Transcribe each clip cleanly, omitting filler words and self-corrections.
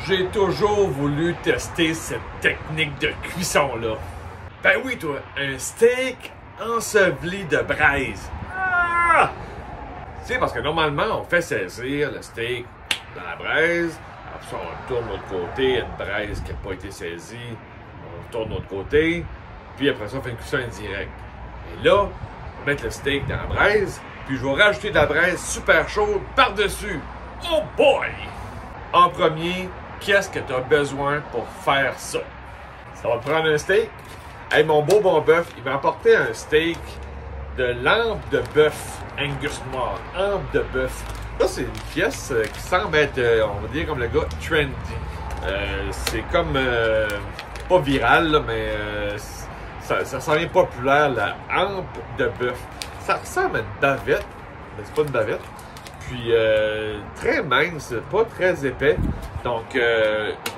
J'ai toujours voulu tester cette technique de cuisson-là. Ben oui, toi, un steak enseveli de braise. Ah! Tu sais, parce que normalement, on fait saisir le steak dans la braise. Après ça, on tourne de l'autre côté, une braise qui n'a pas été saisie. On tourne de l'autre côté. Puis après ça, on fait une cuisson indirecte. Et là, on va mettre le steak dans la braise. Puis je vais rajouter de la braise super chaude par-dessus. Oh boy! En premier, qu'est-ce que tu as besoin pour faire ça? Ça va te prendre un steak. Hey, mon beau bon bœuf, il m'a apporté un steak de lampe de bœuf Angus Mort. Lampe de bœuf. Là, c'est une pièce qui semble être, on va dire comme le gars, trendy. C'est comme, pas viral, là, mais ça s'en vient populaire, la hampe de bœuf. Ça ressemble à une bavette, mais c'est pas une bavette. Puis très mince, pas très épais. Donc,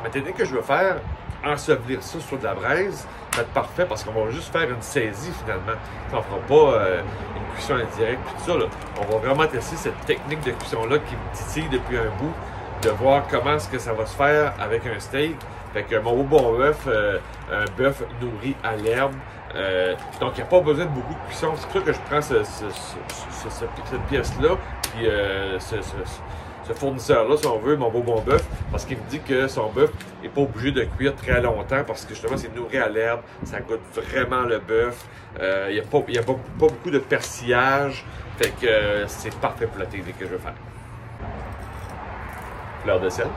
ma technique que je veux faire, ensevelir ça sur de la braise, ça va être parfait parce qu'on va juste faire une saisie finalement. On ne fera pas une cuisson indirecte puis tout ça. Là. On va vraiment tester cette technique de cuisson-là qui me titille depuis un bout, de voir comment est-ce que ça va se faire avec un steak. Fait que mon beau bon bœuf, un bœuf nourri à l'herbe. Donc, il n'y a pas besoin de beaucoup de cuisson. C'est pour ça que je prends cette pièce-là, puis ce fournisseur-là, si on veut, mon beau bon bœuf, parce qu'il me dit que son bœuf n'est pas obligé de cuire très longtemps, parce que justement, c'est nourri à l'herbe, ça goûte vraiment le bœuf. Il n'y a pas beaucoup de persillage, fait que c'est parfait pour la technique que je veux faire. Fleur de sel.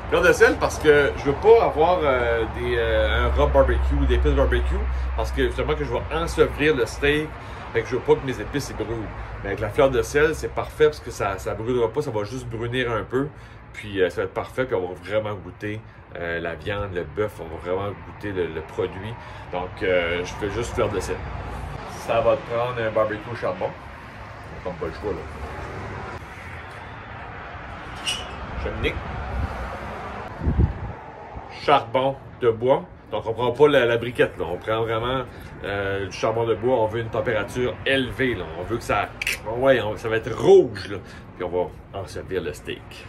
Fleur de sel parce que je veux pas avoir un rub barbecue ou des épices barbecue parce que justement que je vais ensevelir le steak, fait que je veux pas que mes épices brûlent. Mais avec la fleur de sel, c'est parfait parce que ça brûlera pas, ça va juste brunir un peu. Puis ça va être parfait, puis on va vraiment goûter la viande, le bœuf, on va vraiment goûter le produit. Donc je fais juste fleur de sel. Ça va te prendre un barbecue au charbon. On n'a pas le choix là. Cheminée. Charbon de bois. Donc, on ne prend pas la briquette. Là. On prend vraiment du charbon de bois. On veut une température élevée. Là. On veut que ça... Ouais, ça va être rouge. Là. Puis on va ensevelir le steak.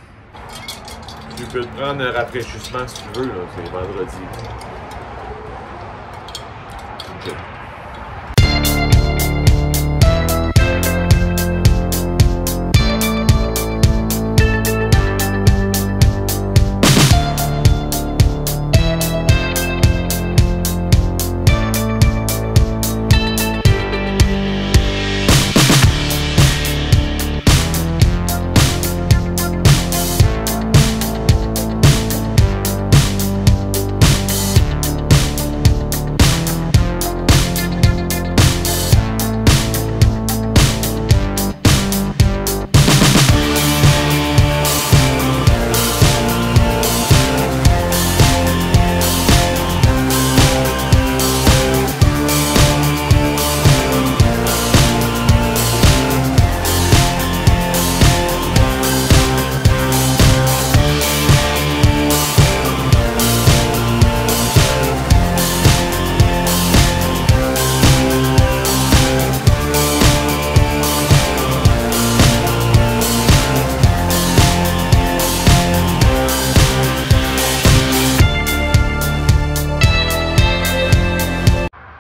Tu peux te prendre un rafraîchissement si tu veux. C'est vendredi. Okay.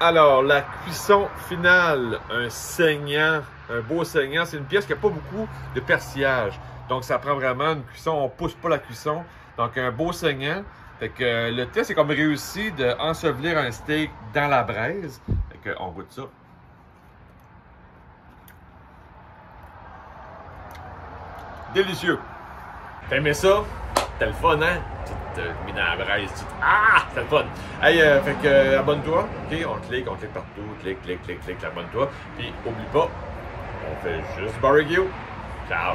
Alors, la cuisson finale, un saignant, un beau saignant, c'est une pièce qui n'a pas beaucoup de persillage. Donc, ça prend vraiment une cuisson, on ne pousse pas la cuisson. Donc, un beau saignant. Fait que le test est comme réussi d'ensevelir un steak dans la braise. Fait qu'on goûte ça. Délicieux. T'as aimé ça? T'as le fun, hein? Tu t'es mis dans la braise. Ah! T'as le fun. Hey, fait que abonne-toi. OK? On clique partout. Clique, abonne-toi. Puis, oublie pas, on fait juste barbecue. Ciao!